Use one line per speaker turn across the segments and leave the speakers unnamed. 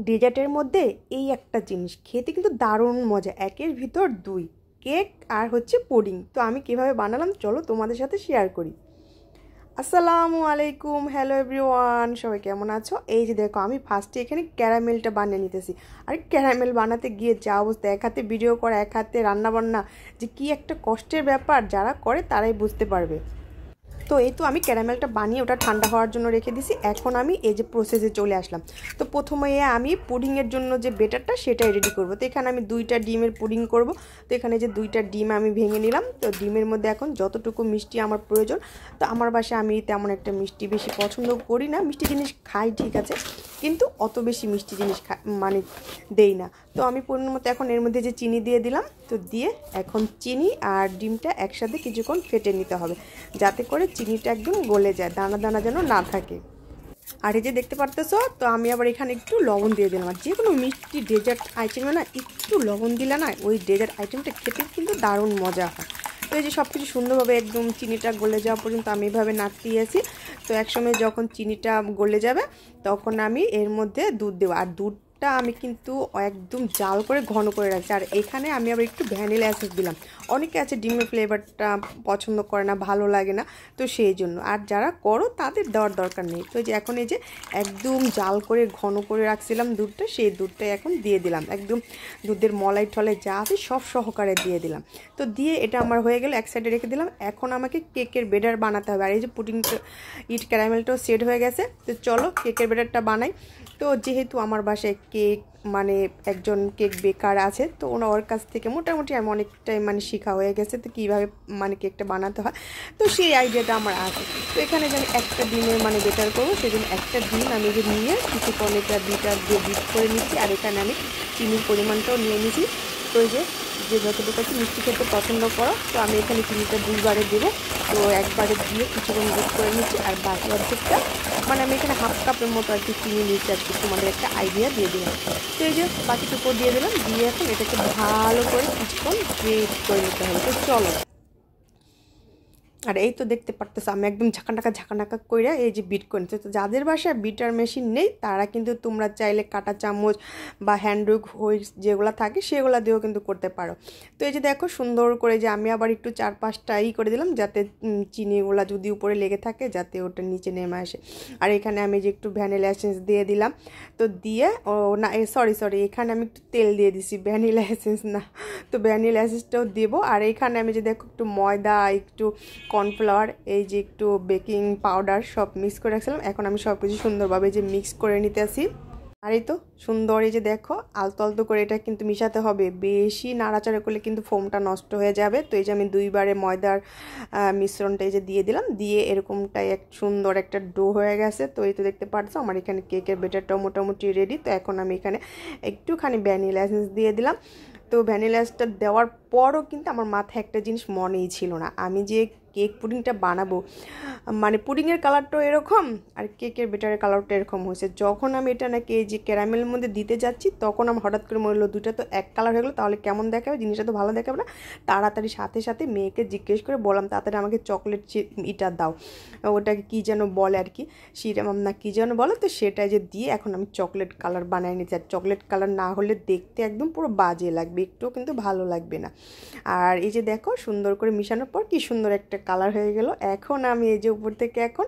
ডেজার্টের মধ্যে এই একটা জিনিস খেতে কিন্তু দারুণ মজা, একের ভিতর দুই, কেক আর হচ্ছে পুডিং। তো আমি কিভাবে বানালাম চলো তোমাদের সাথে শেয়ার করি। আসসালামু আলাইকুম, হ্যালো এভরিওয়ান, সবাই কেমন আছো? এই যে দেখো আমি ফার্স্টে এখানে ক্যারামেলটা বানিয়ে নিতেছি। আর ক্যারামেল বানাতে গিয়ে যা অবস্থা, এক হাতে ভিডিও করা এক হাতে রান্নাবান্না, যে কি একটা কষ্টের ব্যাপার, যারা করে তারাই বুঝতে পারবে। তো এই তো আমি ক্যারামেলটা বানিয়ে ওটা ঠান্ডা হওয়ার জন্য রেখে দিছি। এখন আমি এই যে প্রসেসে চলে আসলাম। তো প্রথমে আমি পুডিংয়ের জন্য যে বেটারটা সেটাই রেডি করব। তো এখানে আমি 2টা ডিমের পুডিং করব। তো এখানে যে 2টা ডিম আমি ভেঙে নিলাম। তো ডিমের মধ্যে এখন যতটুকু মিষ্টি আমার প্রয়োজন, তো আমার বাসায় আমি তেমন একটা মিষ্টি বেশি পছন্দ করি না, মিষ্টি জিনিস খাই ঠিক আছে, কিন্তু অত বেশি মিষ্টি জিনিস মানে দেই না। তো আমি পরিমাণ মতো এখন এর মধ্যে যে চিনি দিয়ে দিলাম। তো দিয়ে এখন চিনি আর ডিমটা একসাথে কিছুক্ষণ ফেটে নিতে হবে, যাতে করে চিনিটা একদম গলে যায়, দানা দানা যেন না থাকে। আর এই যে দেখতে পারতেছো, তো আমি আবার এখানে একটু লবণ দিয়ে দিলাম। আর যে কোনো মিষ্টি ডেজার্ট আইটেমে না একটু লবণ দিলে না ওই ডেজার্ট আইটেমটা খেতে কিন্তু দারুণ মজা হয়। তো এই যে সব কিছু সুন্দরভাবে একদম চিনিটা গলে যাওয়া পর্যন্ত আমি এভাবে নাড়তেই আছি। তো একসময় যখন চিনিটা গলে যাবে তখন আমি এর মধ্যে দুধ দেবো। আর দুধটা আমি কিন্তু একদম জাল করে ঘন করে রাখছি। আর এখানে আমি আবার একটু ভ্যানিলা এসেন্স দিলাম। অনেকে আছে ডিমের ফ্লেভারটা পছন্দ করে না, ভালো লাগে না, তো সেই জন্য। আর যারা করো তাদের দেওয়ার দরকার নেই। তো এই যে এখন এই যে একদম জাল করে ঘন করে রাখছিলাম দুধটা, সেই দুধটাই এখন দিয়ে দিলাম। একদম দুধের মলাই টলাই যা আছে সব সহকারে দিয়ে দিলাম। তো দিয়ে এটা আমার হয়ে গেল, এক সাইডে রেখে দিলাম। এখন আমাকে কেকের বেটার বানাতে হবে। আর এই যে পুডিংটা ক্যারামেলটাও সেট হয়ে গেছে। তো চলো কেকের বেটারটা বানাই। তো যেহেতু আমার বাসায় কেক মানে একজন কেক বেকার আছে, তো ওর কাছ থেকে মোটামুটি আমি অনেকটাই মানে শেখা হয়ে গেছে তো কীভাবে মানে কেকটা বানাতে হয়, তো সেই আইডিয়াটা আমার আছে। তো এখানে যে আমি একটা ডিমের মানে বেটার করবো, সেই জন্য একটা ডিম আমি যে নিয়ে কিছুক্ষণ এটা বিটার দিয়ে বিট করে নিচ্ছি। আর এখানে আমি চিনির পরিমাণটাও নিয়ে নিয়েছি। তো এই যে যতটুকু আছে মিষ্টি খেতে পছন্দ করো, তো আমি এখানে চিনিটা 2বারে দেবো। তো একবারে দিয়ে কিছুক্ষণ বিট করে নিচ্ছি। আর বাকি অর্ধেকটা মানে আমি এখানে হাফ কাপের মতো আর কি চিনি নিচ্ছি, আর কি তোমাদের একটা আইডিয়া দিয়ে দিলাম। তো এই যে বাকিটুকু দিয়ে দিলাম, দিয়ে এখন এটাকে ভালো করে কিছুক্ষণ বিট করে নিতে হবে। তো চলো। আর এই তো দেখতে পারতেছো আমি একদম ঝাঁকানাকা করে এই যে বিট করে নিচ্ছি। তো যাদের বাসায় বিটার মেশিন নেই তারা কিন্তু তোমরা চাইলে কাঁটা চামচ বা হ্যান্ডউইক হুইস্ক যেগুলো থাকে সেগুলো দিয়েও কিন্তু করতে পারো। তো এই যে দেখো সুন্দর করে যে আমি আবার একটু 4-5টা করে দিলাম, যাতে চিনিগুলো যদি উপরে লেগে থাকে যাতে ওটা নিচে নেমে আসে। আর এখানে আমি যে একটু ভ্যানিলা এসেন্স দিয়ে দিলাম। তো দিয়ে না সরি এখানে আমি একটু তেল দিয়ে দিছি, ভ্যানিলা এসেন্স না। তো ভ্যানিলা এসেন্সটাও দেবো। আর এখানে আমি যে দেখো একটু ময়দা, একটু কর্নফ্লাওয়ার, এই যে একটু বেকিং পাউডার সব মিক্স করে রাখছিলাম। এখন আমি সব কিছু সুন্দরভাবে যে মিক্স করে নিতে আসি। আর এই তো সুন্দর এই যে দেখো আলতো করে এটা কিন্তু মিশাতে হবে, বেশি নাড়াচাড়া করলে কিন্তু ফোমটা নষ্ট হয়ে যাবে। তো এই যে আমি 2বারে ময়দার মিশ্রণটা এই যে দিয়ে দিলাম, দিয়ে এরকমটাই এক সুন্দর একটা ডো হয়ে গেছে। তো এই তো দেখতে পাচ্ছ আমার এখানে কেকের বেটারটাও মোটামুটি রেডি। তো এখন আমি এখানে একটুখানি ভ্যানিলা এসেন্স দিয়ে দিলাম। তো ভ্যানিলা এসেন্সটা দেওয়ার পরও কিন্তু আমার মাথায় একটা জিনিস মনেই ছিল না, আমি যে কেক পুডিংটা বানাবো মানে পুডিংয়ের কালারটাও এরকম আর কেকের বেটারের কালারটা এরকম হয়েছে। যখন আমি এটা নাকি এই যে ক্যারামেলের মধ্যে দিতে যাচ্ছি তখন আমার হঠাৎ করে মনে হলো দুটা তো এক কালার হয়ে গেলো, তাহলে কেমন দেখাবে, জিনিসটা তো ভালো দেখাবে না। তাড়াতাড়ি সাথে মেয়েকে জিজ্ঞেস করে বললাম তাড়াতাড়ি আমাকে চকলেট ইটা দাও, ওটাকে কী যেন বলে আর কি, সিরাম না কী যেন বলে। তো সেটাই যে দিয়ে এখন আমি চকলেট কালার বানাই নিচ্ছি। আর চকলেট কালার না হলে দেখতে একদম পুরো বাজে লাগবে, একটুও কিন্তু ভালো লাগবে না। আর এই যে দেখো সুন্দর করে মিশানোর পর কি সুন্দর একটা কালার হয়ে গেল। এখন আমি এই যে উপর থেকে এখন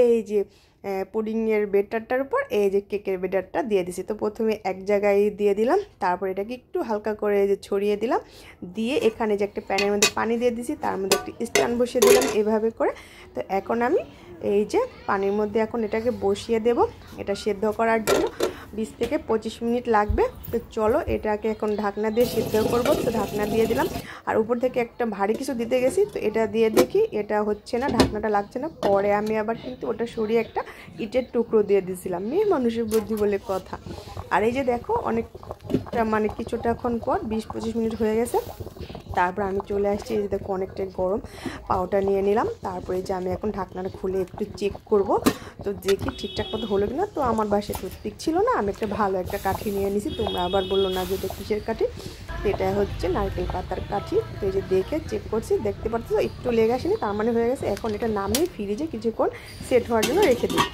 এই যে পুডিংয়ের বেটারটার উপর এই যে কেকের বেটারটা দিয়ে দিছি। তো প্রথমে এক জায়গায় দিয়ে দিলাম, তারপর এটাকে একটু হালকা করে যে ছড়িয়ে দিলাম, দিয়ে এখানে যে একটা প্যানের মধ্যে পানি দিয়ে দিছি, তার মধ্যে একটা স্ট্যান্ড বসিয়ে দিলাম এভাবে করে। তো এখন আমি এই যে পানির মধ্যে এখন এটাকে বসিয়ে দেব, এটা সেদ্ধ করার জন্য 20 থেকে 25 মিনিট লাগবে। তো চলো এটাকে এখন ঢাকনা দিয়ে সিদ্ধ করব। তো ঢাকনা দিয়ে দিলাম। আর উপর থেকে একটা ভারী কিছু দিতে গেছি, তো এটা দিয়ে দেখি এটা হচ্ছে না, ঢাকনাটা লাগছে না। পরে আমি আবার কিন্তু ওটা সরিয়ে একটা ইটের টুকরো দিয়ে দিয়েছিলাম, মেয়ে মানুষের বুদ্ধি বলে কথা। আর এই যে দেখো অনেকটা মানে কিছুটাক্ষণ পর 20-25 মিনিট হয়ে গেছে। তারপর আমি চলে আসছি, এই যে দেখো অনেকটাই গরম, পাউটা নিয়ে নিলাম। তারপরে যে আমি এখন ঢাকনাটা খুলে একটু চেক করব, তো দেখি ঠিকঠাক মতো হলো কিনা। তো আমার বাসায় টুথপিক ছিল না, আমি একটা ভালো একটা কাঠি নিয়ে নিছি। তোমরা আবার বললো না যে এটা কিসের কাঠি, এটা হচ্ছে নারকেল পাতার কাঠি। তো এই যে দেখে চেক করছি, দেখতে পাচ্ছ একটু লেগে আসেনি, তার মানে হয়ে গেছে। এখন এটা নামিয়ে ফ্রিজে কিছুক্ষণ সেট হওয়ার জন্য রেখে দিই।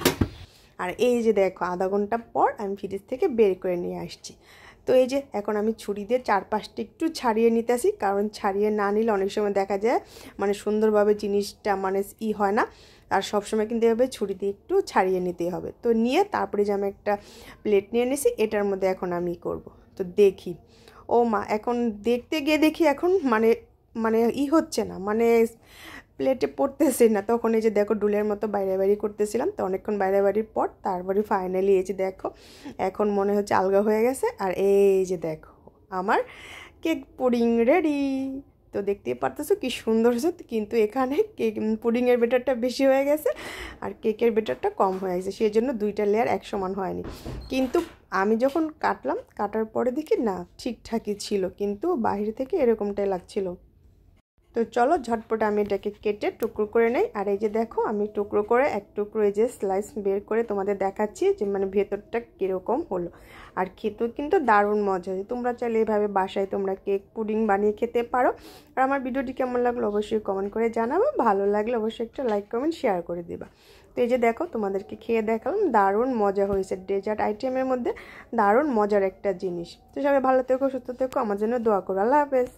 আর এই যে দেখো আধা ঘন্টা পর আমি ফ্রিজ থেকে বের করে নিয়ে আসছি। তো এই যে এখন আমি ছুরি দিয়ে চারপাশটা একটু ছাড়িয়ে নিতেছি, কারণ ছাড়িয়ে না নিলে অনেক সময় দেখা যায় মানে সুন্দরভাবে জিনিসটা মানে হয় না। আর সবসময় কিন্তু এভাবে ছুরি দিয়ে একটু ছাড়িয়ে নিতে হবে। তো নিয়ে তারপরে যে আমি একটা প্লেট নিয়ে নিয়েছি, এটার মধ্যে এখন আমি করব। তো দেখি ও মা, এখন দেখতে গিয়ে দেখি এখন মানে মানে হচ্ছে না, মানে প্লেটে পড়তেছে না। তখন এই যে দেখো ডুলের মতো বাইরে বাইরে করতেছিলাম, তো অনেকক্ষণ বাইরে বাড়ির পর তারপরে ফাইনালি এই যে দেখো এখন মনে হচ্ছে আলগা হয়ে গেছে। আর এই যে দেখো আমার কেক পুডিং রেডি। তো দেখতেই পারতেছো কি সুন্দর হয়েছে, কিন্তু এখানে কেক পুডিংয়ের বেটারটা বেশি হয়ে গেছে আর কেকের বেটারটা কম হয়ে গেছে, সেই জন্য দুইটা লেয়ার এক সমান হয়নি। কিন্তু আমি যখন কাটার পরে দেখি না ঠিকঠাকই ছিল, কিন্তু বাইরে থেকে এরকমটাই লাগছিল। তো চলো ঝটপট আমি এটাকে কেটে টুকরো করে নেই। আর এই যে দেখো আমি টুকরো করে এক টুকরো এই যে স্লাইস বের করে তোমাদের দেখাচ্ছি যে মানে ভেতরটা কীরকম হলো। আর খেতেও কিন্তু দারুণ মজা হয়। তোমরা চাইলে এইভাবে বাসায় তোমরা কেক পুডিং বানিয়ে খেতে পারো। আর আমার ভিডিওটি কেমন লাগলো অবশ্যই কমেন্ট করে জানাবো, ভালো লাগলে অবশ্যই একটা লাইক কমেন্ট শেয়ার করে দিবা। তো এই যে দেখো তোমাদেরকে খেয়ে দেখালাম, দারুণ মজা হয়েছে। ডেজার্ট আইটেমের মধ্যে দারুণ মজার একটা জিনিস। তো সবাই ভালো থেকো, সুস্থ থেকো, আমার জন্য দোয়া করো। আল্লাহ হাফেজ।